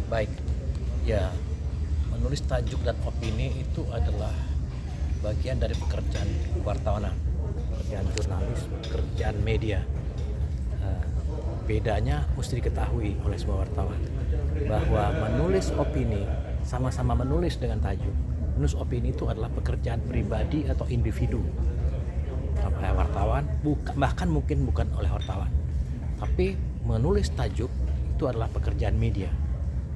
Baik, ya, menulis tajuk dan opini itu adalah bagian dari pekerjaan wartawan, pekerjaan jurnalis, pekerjaan media. Bedanya mesti diketahui oleh semua wartawan bahwa menulis opini sama-sama menulis dengan tajuk. Menulis opini itu adalah pekerjaan pribadi atau individu oleh wartawan, bahkan mungkin bukan oleh wartawan. Tapi menulis tajuk itu adalah pekerjaan media,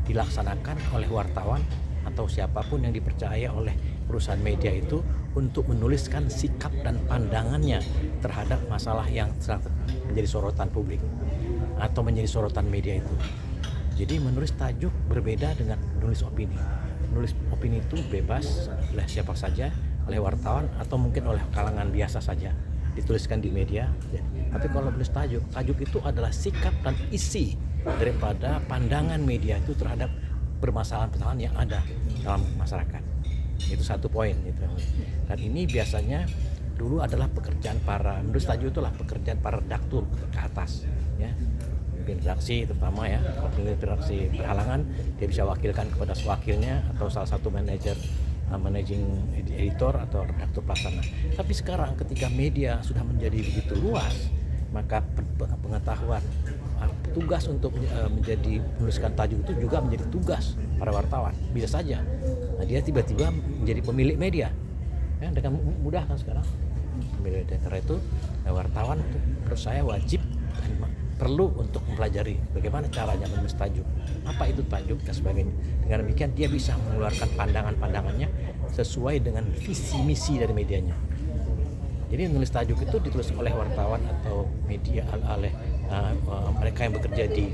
dilaksanakan oleh wartawan atau siapapun yang dipercaya oleh perusahaan media itu untuk menuliskan sikap dan pandangannya terhadap masalah yang sedang menjadi sorotan publik atau menjadi sorotan media itu. Jadi menulis tajuk berbeda dengan menulis opini. Menulis opini itu bebas oleh siapa saja, oleh wartawan atau mungkin oleh kalangan biasa saja, dituliskan di media. Tapi kalau menulis tajuk itu adalah sikap dan isi daripada pandangan media itu terhadap permasalahan-permasalahan yang ada dalam masyarakat. Itu satu poin gitu. Dan ini biasanya dulu adalah pekerjaan menulis tajuk itulah pekerjaan para redaktur ke atas, ya. Pemimpin redaksi terutama, ya. Kalau pemimpin redaksi berhalangan, dia bisa wakilkan kepada wakilnya atau salah satu managing editor atau redaktur pelaksana. Tapi sekarang ketika media sudah menjadi begitu luas, maka pengetahuan tugas untuk menuliskan tajuk itu juga menjadi tugas para wartawan. Bisa saja dia tiba-tiba menjadi pemilik media, ya, dengan mudah kan sekarang pemilik media. Karena itu wartawan menurut saya wajib dan perlu untuk mempelajari bagaimana caranya menulis tajuk, apa itu tajuk dan sebagainya. Dengan demikian dia bisa mengeluarkan pandangan-pandangannya sesuai dengan visi misi dari medianya. Jadi menulis tajuk itu ditulis oleh wartawan atau media oleh mereka yang bekerja di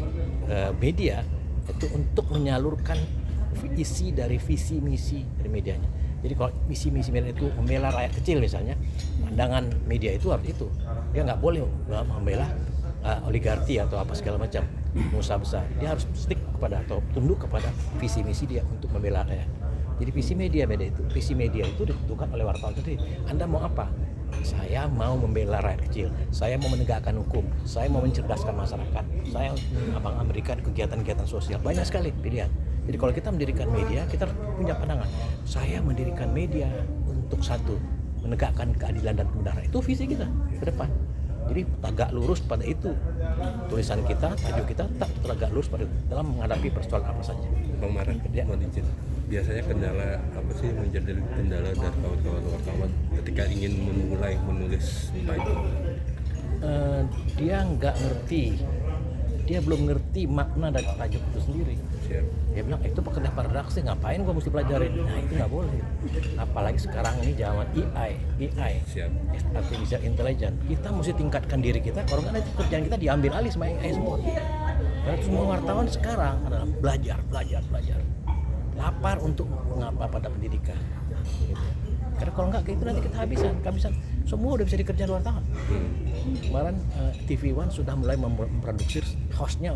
media itu untuk menyalurkan isi dari visi misi dari medianya. Jadi kalau visi misi media itu membela rakyat kecil misalnya, pandangan media itu harus itu. Dia nggak boleh membela oligarki atau apa segala macam pengusaha besar. Dia harus stick kepada atau tunduk kepada visi misi dia untuk membela rakyat. Jadi visi media itu ditentukan oleh wartawan tadi. Anda mau apa? Saya mau membela rakyat kecil, saya mau menegakkan hukum, saya mau mencerdaskan masyarakat, saya memberikan kegiatan-kegiatan sosial. Banyak sekali pilihan. Jadi kalau kita mendirikan media, kita punya pandangan. Saya mendirikan media untuk satu, menegakkan keadilan dan kebenaran. Itu visi kita ke depan. Jadi tegak lurus pada itu. Tulisan kita, tajuk kita tetap tegak lurus pada itu dalam menghadapi persoalan apa saja. Bang Maran, biasanya kendala apa sih yang menjadi kendala dari kawan-kawan wartawan ketika ingin memulai menulis tajuk? Dia nggak ngerti, dia belum ngerti makna dari tajuk itu sendiri. Dia bilang itu pekerjaan para redaksi, ngapain gua mesti pelajarin? Nah itu nggak boleh. Apalagi sekarang ini zaman AI, artificial intelligence. Kita mesti tingkatkan diri kita. Kalau nggak nanti pekerjaan kita diambil alih sama AI semua. Karena semua wartawan sekarang adalah belajar. Lapar untuk mengapa pada pendidikan. Gitu. Karena kalau nggak itu nanti kita kehabisan. Semua udah bisa dikerjain wartawan. Kemarin TV One sudah mulai memproduksi hostnya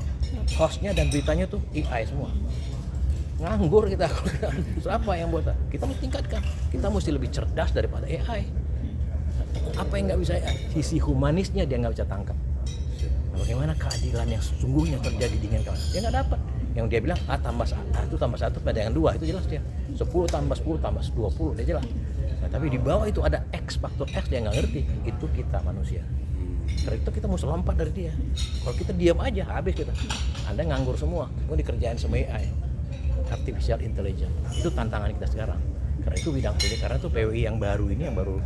dan beritanya tuh AI semua. Nganggur kita. Terus apa yang buat kita mesti tingkatkan? Kita mesti lebih cerdas daripada AI. Apa yang nggak bisa AI? Sisi humanisnya dia nggak bisa tangkap. Bagaimana keadilan yang sesungguhnya terjadi dengan kawan? Dia nggak dapat. Yang dia bilang tambah 1 pada yang 2 itu jelas dia. 10 tambah 10 tambah 20 dia jelas. Nah, tapi di bawah itu ada X, faktor X dia nggak ngerti. Itu kita manusia. Karena itu kita mesti lompat dari dia. Kalau kita diam aja habis kita. Anda nganggur semua dikerjain sama AI, artificial intelligence. Itu tantangan kita sekarang. Karena itu bidang ini, karena itu PWI yang baru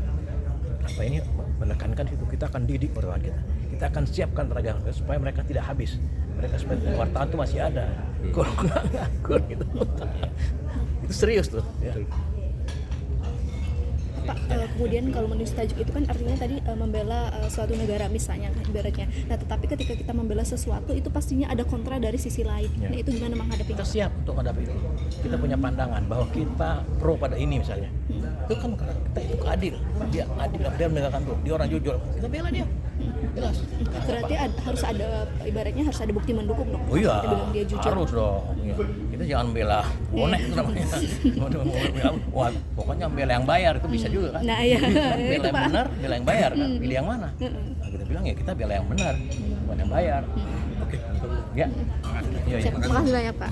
menekankan itu kita akan didik wartawan kita. Kita akan siapkan tenaga supaya mereka tidak habis. Mereka supaya wartawan itu masih ada. Kalau nggak nganggur gitu. Itu serius tuh. Ya. Pak, kemudian kalau menulis tajuk itu kan artinya tadi membela suatu negara misalnya ibaratnya. Nah, tetapi ketika kita membela sesuatu itu pastinya ada kontra dari sisi lain. Ya. Nah, itu gimana menghadapi? Kita siap untuk menghadapi itu. Kita punya pandangan bahwa kita pro pada ini misalnya. Itu kan kita itu adil. Dia adil, dia menegakkan hukum. Dia orang jujur. Kita bela dia. Jelas. Berarti harus ada bukti mendukung dong. Oh iya. Kita bilang dia jujur. Harus dong. Kita jangan bela bonek itu namanya. Wah, pokoknya bela yang bayar itu bisa juga kan. Nah, iya. Bela yang benar, bela yang bayar kan. Pilih yang mana? Nah, kita bilang ya kita bela yang benar, bukan yang bayar. Oke. Ya. Makasih banyak Pak.